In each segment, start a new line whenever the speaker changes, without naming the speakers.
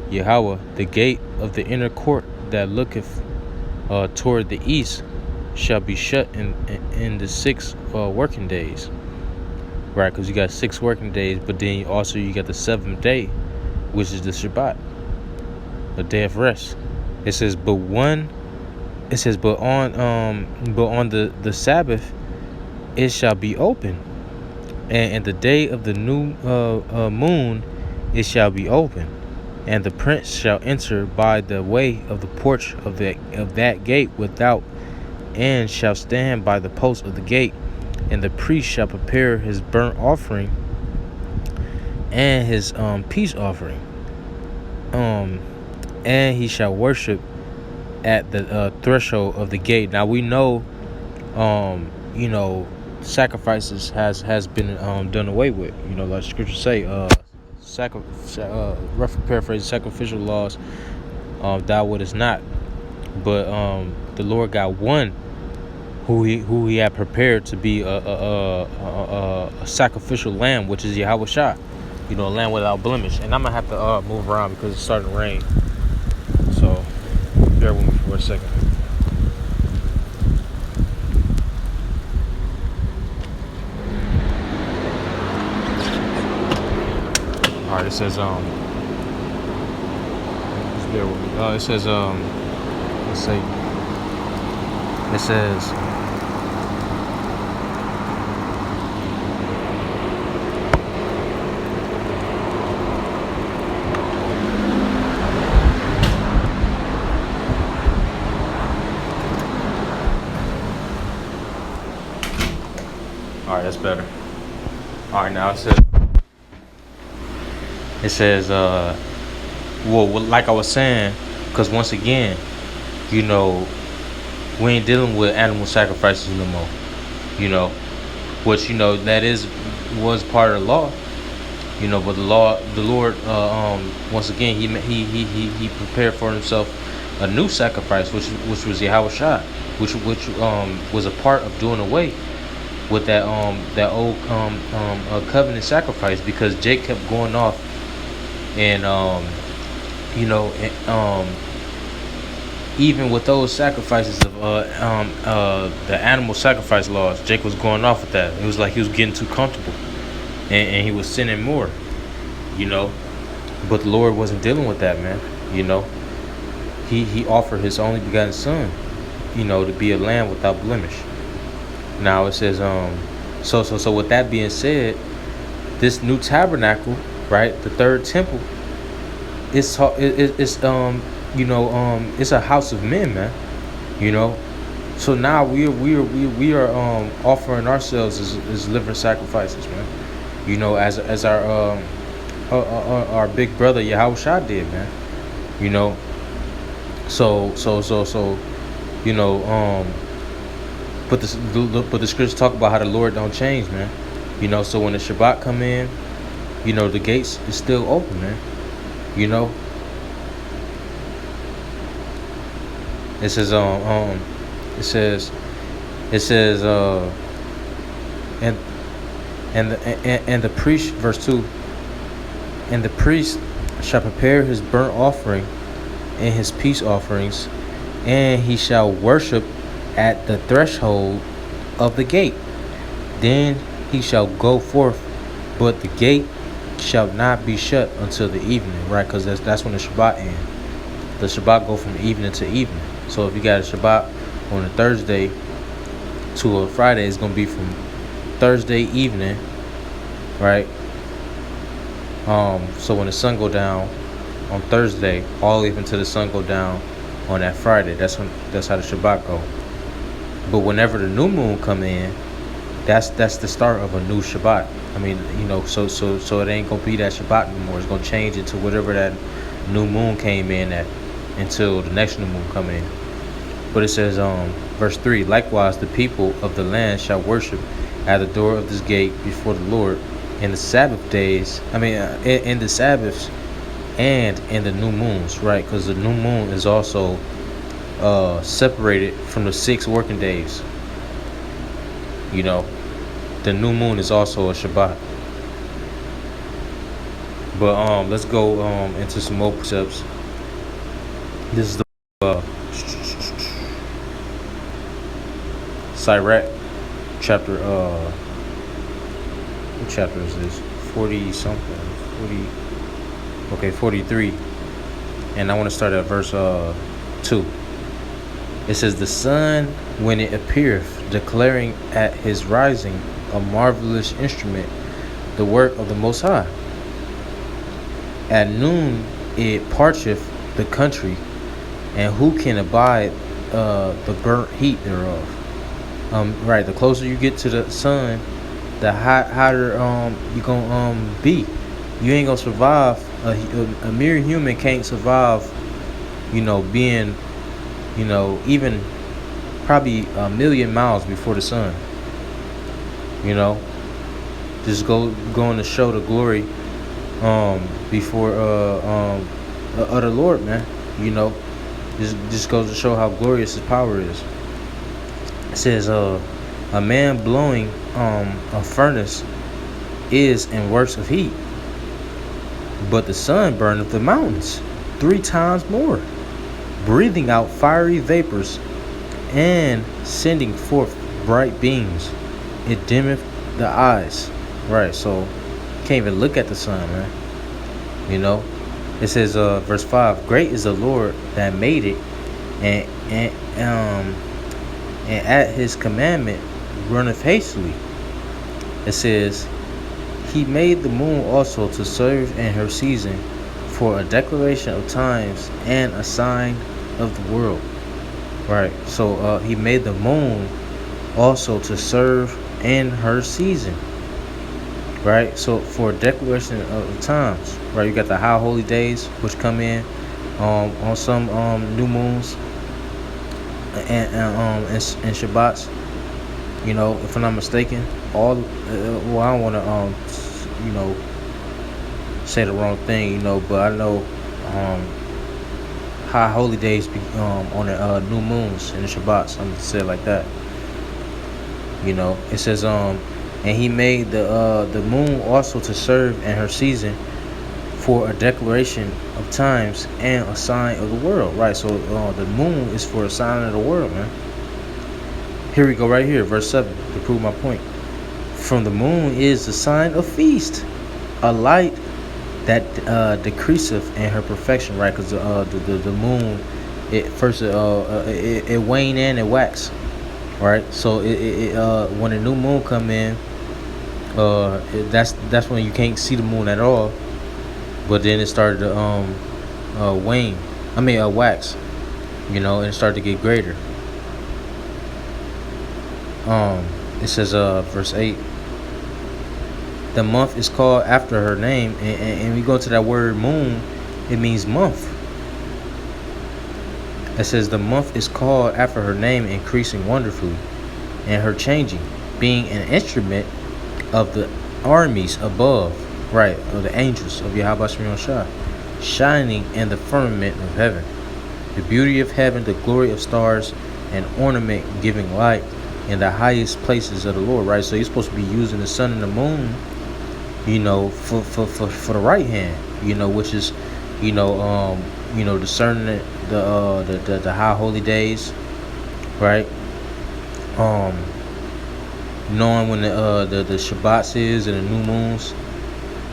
Yahweh, the gate of the inner court that looketh toward the east shall be shut in the 6 working days. Right, because you got 6 working days, but then also you got the 7th day, which is the Shabbat, a day of rest. It says, but on the Sabbath it shall be open, and in the day of the new moon it shall be open, and the prince shall enter by the way of the porch of that gate without, and shall stand by the post of the gate, and the priest shall prepare his burnt offering and his peace offering, and he shall worship at the threshold of the gate. Now we know, sacrifices has been done away with. Like scriptures say, rough paraphrase, sacrificial laws, thou wouldest not. But the Lord got one who he had prepared to be a sacrificial lamb, which is Yahweh Shah, a lamb without blemish. And I'm gonna have to move around because it's starting to rain, so bear with me for a second. All right, it says just bear with me. It says let's see. It says, all right, that's better. All right, now it says, well, like I was saying, because once again, we ain't dealing with animal sacrifices no more, which, that was part of the law, but the Lord, once again, he prepared for himself a new sacrifice, which was Yahweh Shah, which was a part of doing away with that old covenant sacrifice, because Jake kept going off and even with those sacrifices of the animal sacrifice laws, Jake was going off with that. It was like he was getting too comfortable, and he was sinning more, but the Lord wasn't dealing with that, man. He offered his only begotten son, to be a lamb without blemish. Now it says, so with that being said, this new tabernacle, right, the third temple, it's it's a house of men, man. So now we are offering ourselves as living sacrifices, man. As our big brother Yahweh Shah did, man. So but the scriptures talk about how the Lord don't change, man. So when the Shabbat come in, the gates is still open, man. It says and the priest, verse 2, and the priest shall prepare his burnt offering and his peace offerings, and he shall worship at the threshold of the gate. Then he shall go forth, but the gate shall not be shut until the evening, right? Because that's when the Shabbat ends. The Shabbat go from evening to evening. So if you got a Shabbat on a Thursday to a Friday, it's gonna be from Thursday evening, right? So when the sun go down on Thursday, all the way up until the sun go down on that Friday, that's how the Shabbat go. But whenever the new moon come in, that's the start of a new Shabbat. I mean, so it ain't gonna be that Shabbat anymore. It's gonna change into whatever that new moon came in at, until the next new moon come in. But it says, verse 3, likewise the people of the land shall worship at the door of this gate before the Lord in the Sabbath days. In the Sabbaths and in the new moons, right? Because the new moon is also separated from the 6 working days. The new moon is also a Shabbat. But let's go into some more precepts. This is the uh, Sirach chapter. What chapter is this? 40 something. 40. Okay, 43. And I want to start at verse 2. It says, "The sun, when it appeareth, declaring at his rising, a marvelous instrument, the work of the Most High. At noon it parcheth the country, and who can abide the burnt heat thereof?" Right. The closer you get to the sun, the hotter you gonna be. You ain't gonna survive. A mere human can't survive. Being even probably a million miles before the sun. You know, just going to show the glory before the Lord, man. You know, just goes to show how glorious His power is. It says, a man blowing a furnace is in works of heat, but the sun burneth the mountains 3 times more, breathing out fiery vapors and sending forth bright beams. It dimmeth the eyes. Right, so you can't even look at the sun, man. It says, verse 5, "Great is the Lord that made it, and at His commandment runneth hastily." It says, "He made the moon also to serve in her season, for a declaration of times and a sign of the world." Right. So He made the moon also to serve in her season. Right. So for a declaration of times. Right. You got the high holy days, which come in on some new moons and Shabbats. If I'm not mistaken, all well, I don't want to say the wrong thing, but I know high holy days be on the new moons and the Shabbats. I'm gonna say it like that. It says and He made the moon also to serve in her season, for a declaration of times and a sign of the world. Right. So the moon is for a sign of the world, man. Here we go, right here, verse 7, to prove my point. "From the moon is the sign of feast, a light that decreaseth in her perfection." Right, because the moon, it first it wane and it wax. Right, so when the new moon come in, that's when you can't see the moon at all. But then it started to wane. Wax. And it started to get greater. It says, verse 8, "The month is called after her name," and we go to that word moon, it means month. It says, "The month is called after her name, increasing wonderfully, and her changing, being an instrument of the armies above," right, of the angels of Yahweh Shemyon Shah, "shining in the firmament of heaven, the beauty of heaven, the glory of stars, an ornament giving light in the highest places of the Lord." Right, so you're supposed to be using the sun and the moon, for the right hand, which is, discerning the high holy days, right? Knowing when the Shabbats is and the new moons.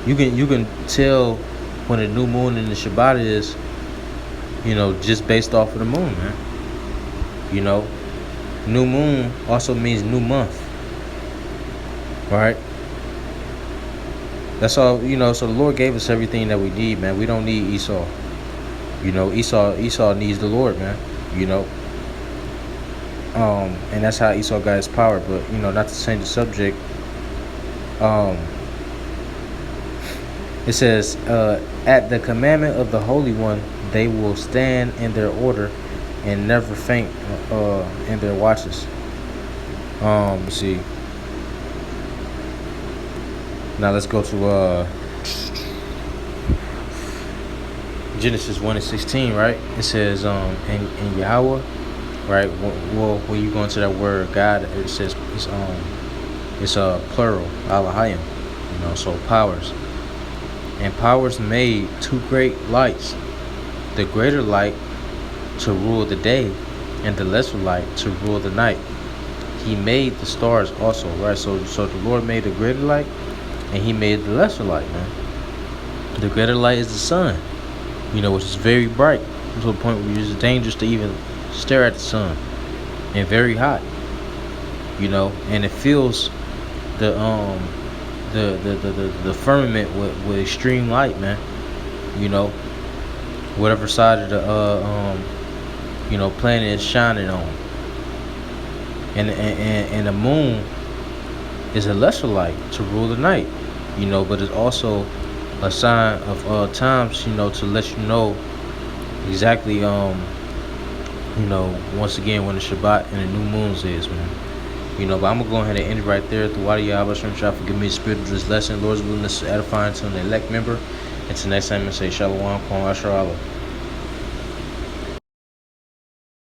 You can tell when the new moon and the Shabbat is, just based off of the moon, man. New moon also means new month. Right? That's all, so the Lord gave us everything that we need, man. We don't need Esau. Esau needs the Lord, man. And that's how Esau got his power. But, not to change the subject. It says, "At the commandment of the Holy One, they will stand in their order and never faint in their watches." Let's see. Now let's go to Genesis 1:16, right? It says, in Yahweh, right? Well, when you go into that word God, it says it's plural, Elohim, so powers. And powers made two great lights, the greater light to rule the day, and the lesser light to rule the night. He made the stars also, right? So the Lord made the greater light, and He made the lesser light, man. The greater light is the sun, which is very bright to the point where it's dangerous to even stare at the sun, and very hot, and it fills the the firmament with extreme light, man. Whatever side of the planet is shining on, and the moon is a lesser light to rule the night, but it's also a sign of times, to let you know exactly, once again when the Shabbat and the new moons is, man. But I'm gonna go ahead and end it right there. The water Yahweh Shem Shah, forgive me the spirit of this lesson. Lord's willing, this is edifying to an elect member. Until next time, I say Shalom, Kwan Asher Allah.